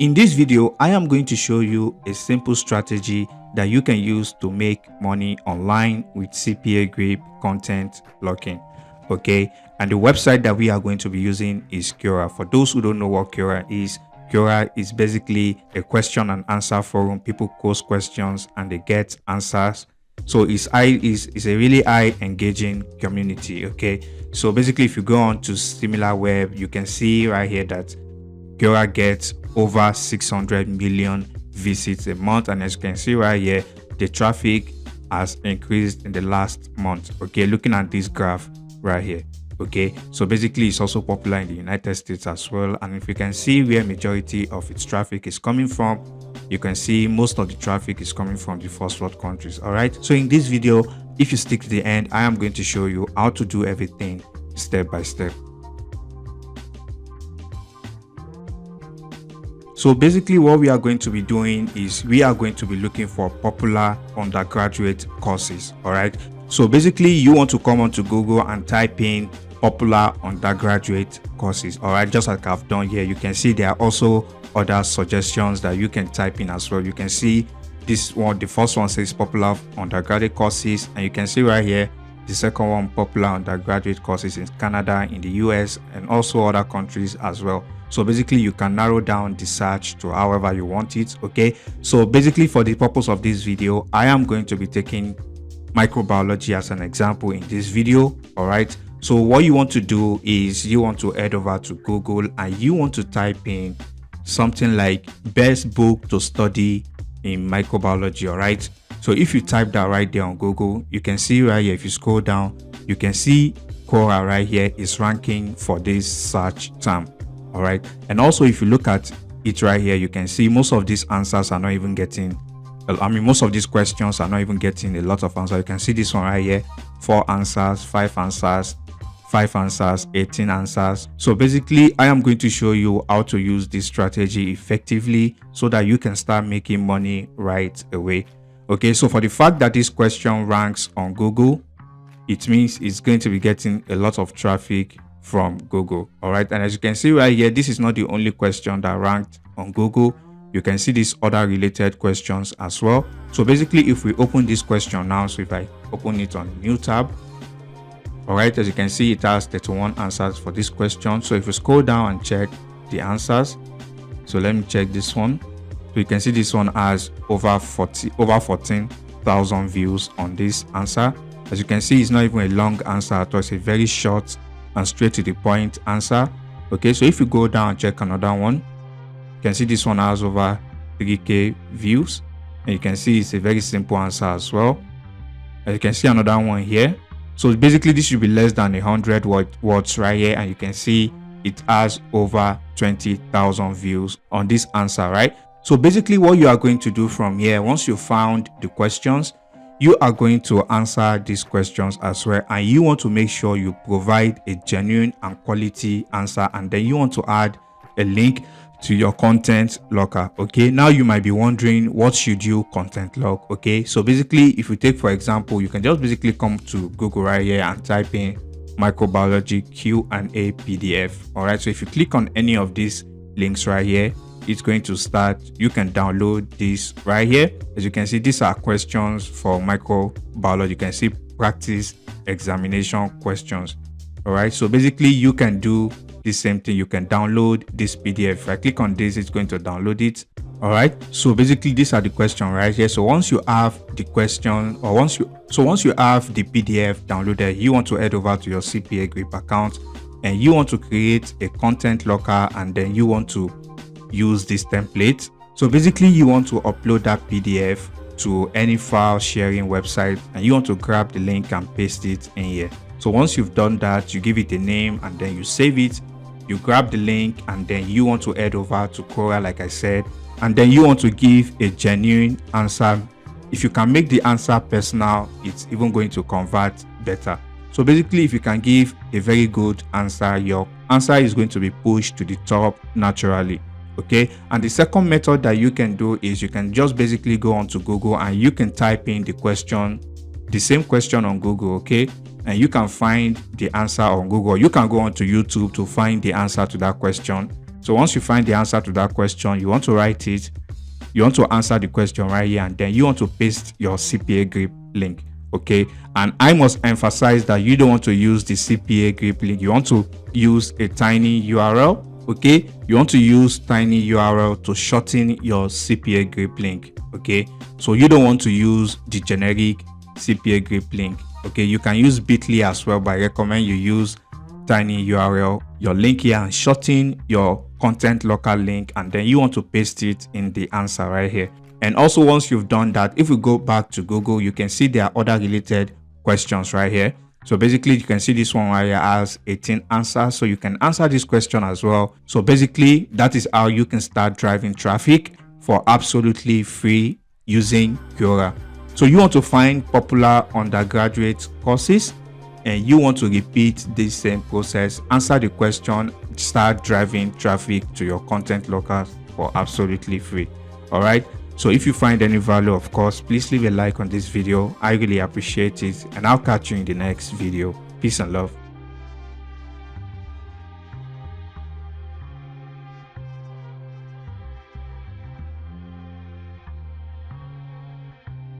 In this video, I am going to show you a simple strategy that you can use to make money online with Cpagrip content blocking. Okay, and the website that we are going to be using is Quora. For those who don't know what Quora is basically a question and answer forum. People post questions and they get answers. So it's a really high engaging community. Okay, so basically if you go on to SimilarWeb, you can see right here that Quora gets over 600 million visits a month, and as you can see right here, the traffic has increased in the last month. Okay, looking at this graph right here. Okay, so basically it's also popular in the United States as well, and if you can see where majority of its traffic is coming from, you can see most of the traffic is coming from the first world countries. All right, so in this video, if you stick to the end, I am going to show you how to do everything step by step. So basically what we are going to be doing is we are going to be looking for popular undergraduate courses. All right, so basically you want to come onto Google and type in popular undergraduate courses. All right, just like I've done here, you can see there are also other suggestions that you can type in as well. You can see this one, the first one says popular undergraduate courses, and you can see right here the second one, popular undergraduate courses in Canada, in the US, and also other countries as well. So basically you can narrow down the search to however you want it. Okay, so basically for the purpose of this video, I am going to be taking microbiology as an example in this video. All right, so what you want to do is you want to head over to Google and you want to type in something like best book to study in microbiology. All right, so if you type that right there on Google, you can see right here, if you scroll down, you can see Quora right here is ranking for this search term. All right, and also if you look at it right here, you can see most of these answers are not even getting, most of these questions are not even getting a lot of answers. You can see this one right here, 4 answers, 5 answers, 5 answers, 18 answers. So basically I am going to show you how to use this strategy effectively so that you can start making money right away. Okay, so for the fact that this question ranks on Google, it means it's going to be getting a lot of traffic from Google. All right, and as you can see right here, this is not the only question that ranked on Google. You can see these other related questions as well. So basically if we open this question now, so if I open it on a new tab, all right, as you can see it has 31 answers for this question. So if we scroll down and check the answers, so let me check this one. So you can see this one has over 14,000 views on this answer. As you can see, it's not even a long answer at all. It's a very short and straight to the point answer. Okay, so if you go down and check another one, you can see this one has over 3k views, and you can see it's a very simple answer as well. As you can see another one here, so basically this should be less than 100 words right here, and you can see it has over 20,000 views on this answer, right? So basically what you are going to do from here, once you found the questions, you are going to answer these questions as well, and you want to make sure you provide a genuine and quality answer, and then you want to add a link to your content locker. Okay, now you might be wondering, what should you content log? Okay, so basically if you take for example, you can just basically come to Google right here and type in microbiology Q&A PDF. All right, so if you click on any of these links right here, it's going to start. You can download this right here. As you can see, these are questions for microbiology. You can see practice examination questions. All right, so basically you can do the same thing. You can download this PDF. If I click on this, it's going to download it. All right, so basically these are the questions right here. So once you have the question, or once you have the PDF downloaded, you want to head over to your Cpagrip account and you want to create a content locker, and then you want to use this template. So basically you want to upload that PDF to any file sharing website, and you want to grab the link and paste it in here. So once you've done that, you give it a name and then you save it. You grab the link and then you want to head over to Quora like I said, and then you want to give a genuine answer. If you can make the answer personal, it's even going to convert better. So basically if you can give a very good answer, your answer is going to be pushed to the top naturally. Okay, and the second method that you can do is you can just basically go onto Google and you can type in the question, the same question on Google. Okay, and you can find the answer on Google. You can go onto YouTube to find the answer to that question, So once you find the answer to that question, you want to write it, you want to answer the question right here, and then you want to paste your Cpagrip link. Okay, and I must emphasize that you don't want to use the Cpagrip link. You want to use a tiny URL. Okay, you want to use tiny URL to shorten your Cpagrip link. Okay, so you don't want to use the generic Cpagrip link. Okay, you can use bit.ly as well, but I recommend you use tiny URL, your link here, and shorten your content local link, and then you want to paste it in the answer right here. And also, once you've done that, if we go back to Google, you can see there are other related questions right here. So basically, you can see this one right here has 18 answers, so you can answer this question as well. So basically, that is how you can start driving traffic for absolutely free using Quora. So you want to find popular undergraduate courses, and you want to repeat this same process, answer the question, start driving traffic to your content locals for absolutely free. All right, so if you find any value, of course, please leave a like on this video. I really appreciate it, and I'll catch you in the next video. Peace and love.